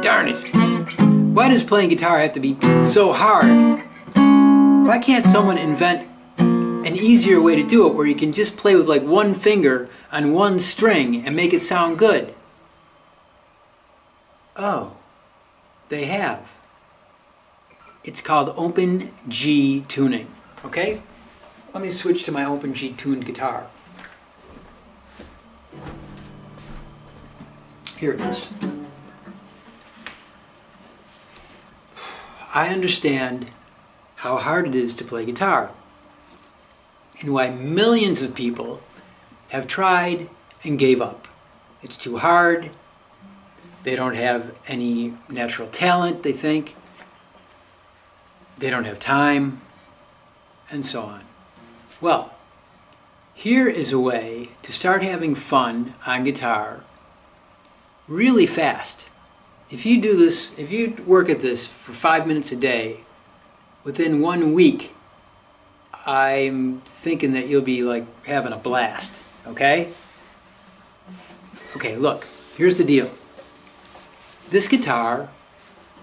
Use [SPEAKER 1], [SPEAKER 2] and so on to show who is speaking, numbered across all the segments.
[SPEAKER 1] Darn it. Why does playing guitar have to be so hard? Why can't someone invent an easier way to do it where you can just play with like one finger on one string and make it sound good? Oh, they have. It's called open G tuning, okay? Let me switch to my open G tuned guitar. Here it is. I understand how hard it is to play guitar and why millions of people have tried and gave up. It's too hard. They don't have any natural talent, they think. They don't have time, and so on. Well, here is a way to start having fun on guitar really fast. If you do this, if you work at this for 5 minutes a day, within 1 week, I'm thinking that you'll be like having a blast, okay? Okay, look, here's the deal. This guitar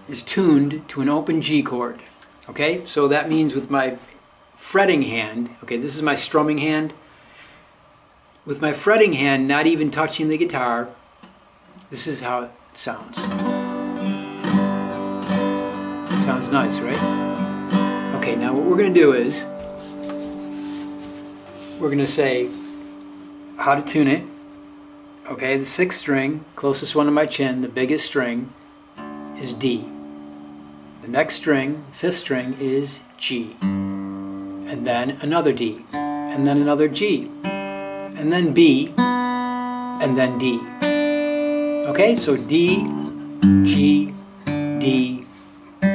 [SPEAKER 1] is tuned to an open G chord, okay? So that means with my fretting hand, okay, this is my strumming hand. With my fretting hand not even touching the guitar, this is how it sounds. Sounds nice, right? Okay, now what we're going to do is we're going to say how to tune it. Okay, the 6th string, closest one to my chin, the biggest string, is D. The next string, 5th string, is G. And then another D. And then another G. And then B. And then D. Okay, so D, G, D,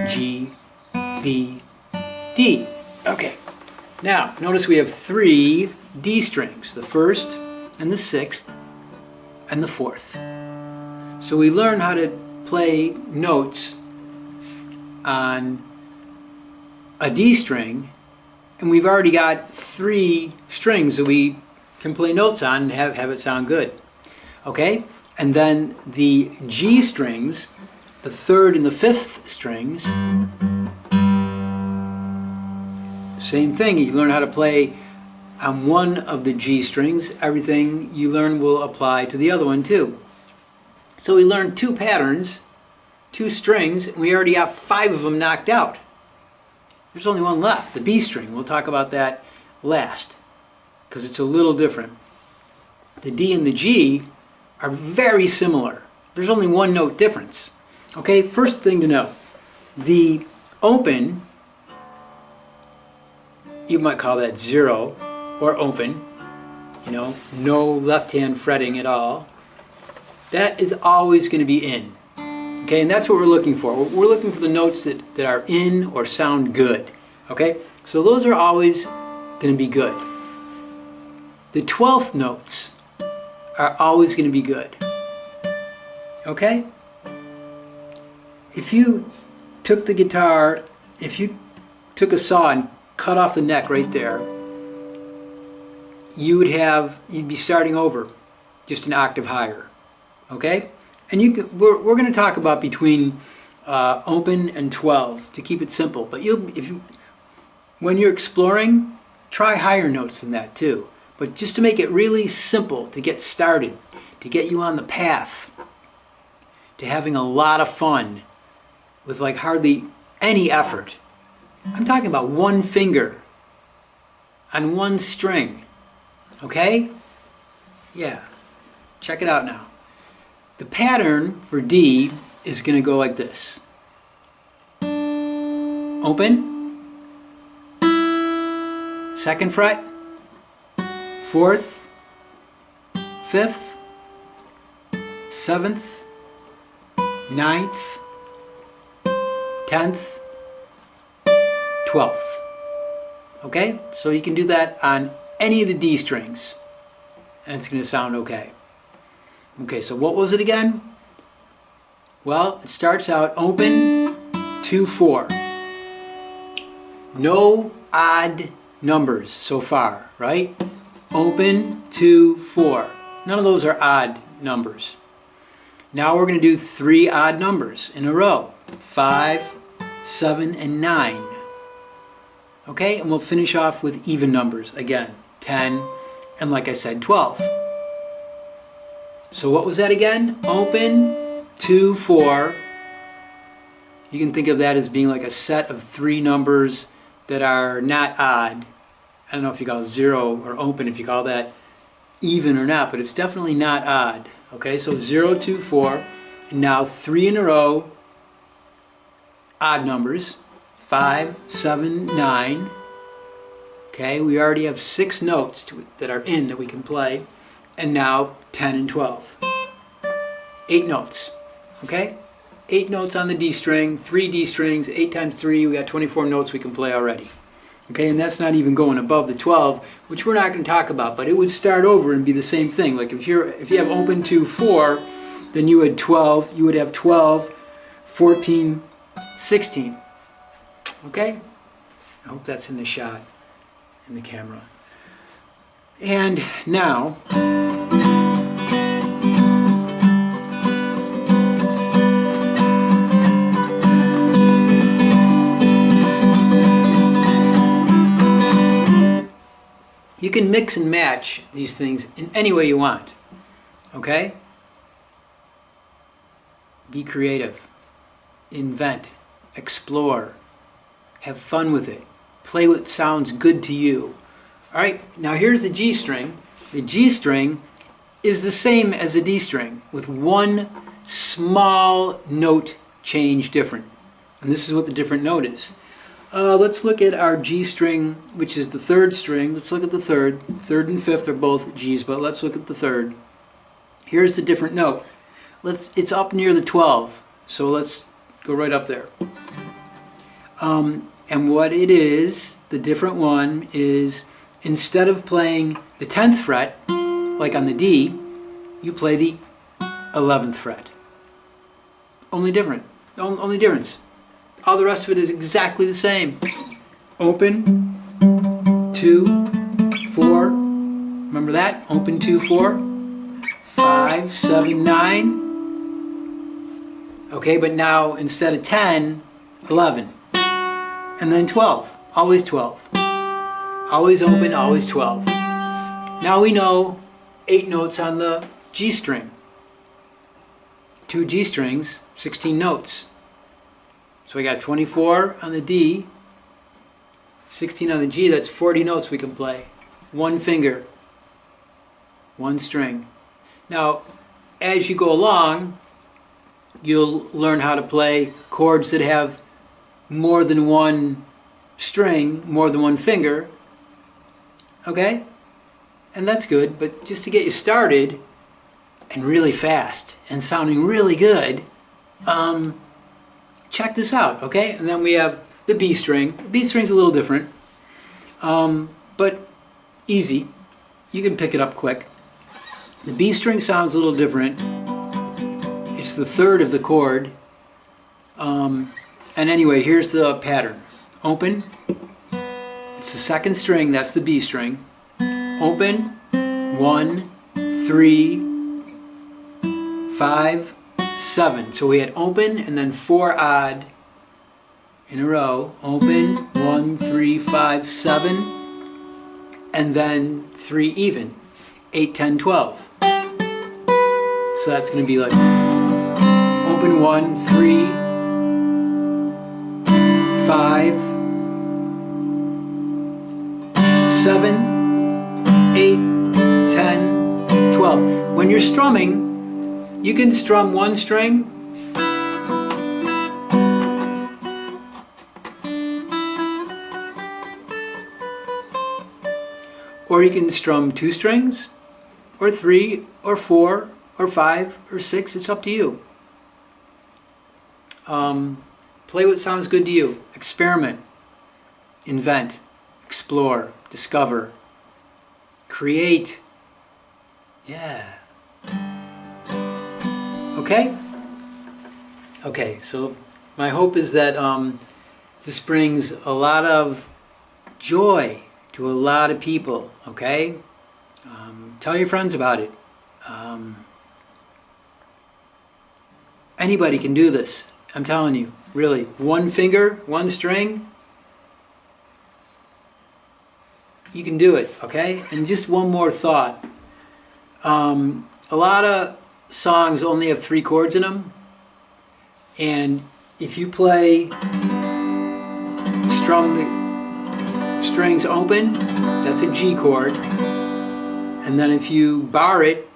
[SPEAKER 1] G, B, D. Okay, now notice we have 3 D strings, the 1st and the 6th and the 4th. So we learn how to play notes on a D string, and we've already got 3 strings that we can play notes on and have it sound good. Okay? And then the G strings, the 3rd and the 5th strings, same thing. You learn how to play on one of the G strings. Everything you learn will apply to the other one too. So we learned 2 patterns, 2 strings, and we already got 5 of them knocked out. There's only one left, the B string. We'll talk about that last because it's a little different. The D and the G are very similar. There's only 1 note difference. Okay, first thing to know, the open, you might call that 0 or open, you know, no left hand fretting at all. That is always going to be in. Okay, and that's what we're looking for. We're looking for the notes that are in or sound good. Okay, so those are always going to be good. The 12th notes are always going to be good. Okay? If you took the guitar, if you took a saw and cut off the neck right there, you'd be starting over just an octave higher. Okay? And we're going to talk about between open and 12 to keep it simple. But when you're exploring, try higher notes than that too. But just to make it really simple to get started, to get you on the path to having a lot of fun with like hardly any effort. I'm talking about 1 finger on 1 string. Okay? Yeah. Check it out now. The pattern for D is going to go like this. Open, 2nd fret, 4th, 5th, 7th, 9th, 10th, 12th. Okay? So you can do that on any of the D strings and it's going to sound okay. Okay, so what was it again? Well, it starts out open, 2, 4. No odd numbers so far, right? Open, 2, 4. None of those are odd numbers. Now we're going to do 3 odd numbers in a row. 5, 7, and 9. Okay, and we'll finish off with even numbers again. 10, and like I said, 12. So what was that again? Open, 2, 4. You can think of that as being like a set of 3 numbers that are not odd. I don't know if you call it 0 or open, if you call that even or not, but it's definitely not odd. Okay, so 0, 2, 4, and now 3 in a row, odd numbers, 5, 7, 9. Okay, we already have 6 notes that are in that we can play, and now 10 and 12. 8 notes, okay? 8 notes on the D string, 3 D strings, 8 times 3, we got 24 notes we can play already. Okay, and that's not even going above the 12, which we're not going to talk about, but it would start over and be the same thing. Like if you have open 2, 4, then you would have 12, 14, 16. Okay? I hope that's in the shot, in the camera. And now, you can mix and match these things in any way you want. Okay? Be creative. Invent. Explore. Have fun with it. Play what sounds good to you. All right, now here's the G string. The G string is the same as the D string with one small note change different. And this is what the different note is. Let's look at our G string, which is the 3rd string. Let's look at the 3rd. 3rd and 5th are both G's, but let's look at the 3rd. Here's the different note. It's up near the 12, so let's go right up there. And what it is, the different one is, instead of playing the 10th fret, like on the D, you play the 11th fret. Only difference. All the rest of it is exactly the same. Open, 2, 4. Remember that? Open, 2, 4. 5, 7, 9. Okay, but now instead of 10, 11. And then 12. Always 12. Always open, always 12. Now we know 8 notes on the G string. 2 G strings, 16 notes. So we got 24 on the D, 16 on the G, that's 40 notes we can play. 1 finger, 1 string. Now, as you go along, you'll learn how to play chords that have more than 1 string, more than 1 finger. Okay? And that's good, but just to get you started, and really fast, and sounding really good, check this out, okay? And then we have the B string. The B string's a little different, but easy. You can pick it up quick. The B string sounds a little different. It's the 3rd of the chord. And anyway, here's the pattern. Open. It's the 2nd string, that's the B string. Open. 1, 3, 5, 7. So we had open and then 4 odd in a row. Open, 1, 3, 5, 7, and then 3 even. 8, 10, 12. So that's going to be like open 1, 3, 5, 7, 8, 10, 12. When you're strumming, you can strum 1 string, or you can strum 2 strings, or 3, or 4, or 5, or 6. It's up to you. Play what sounds good to you. Experiment. Invent. Explore. Discover. Create. Yeah. Okay? Okay, so my hope is that this brings a lot of joy to a lot of people, okay? Tell your friends about it. Anybody can do this. I'm telling you, really. One finger, one string, you can do it, okay? And just one more thought. A lot of songs only have 3 chords in them. And if you play strum the strings open, that's a G chord. And then if you bar it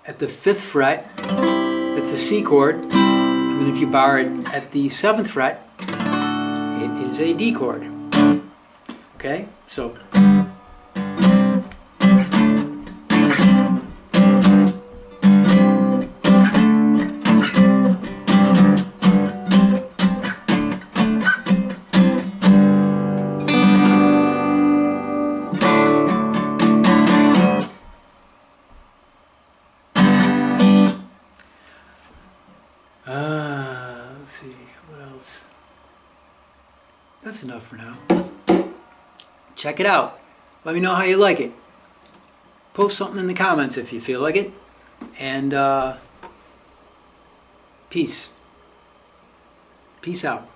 [SPEAKER 1] at the 5th fret, that's a C chord. And then if you bar it at the 7th fret, it is a D chord. Okay? So let's see, what else? That's enough for now. Check it out. Let me know how you like it. Post something in the comments if you feel like it. And peace. Peace out.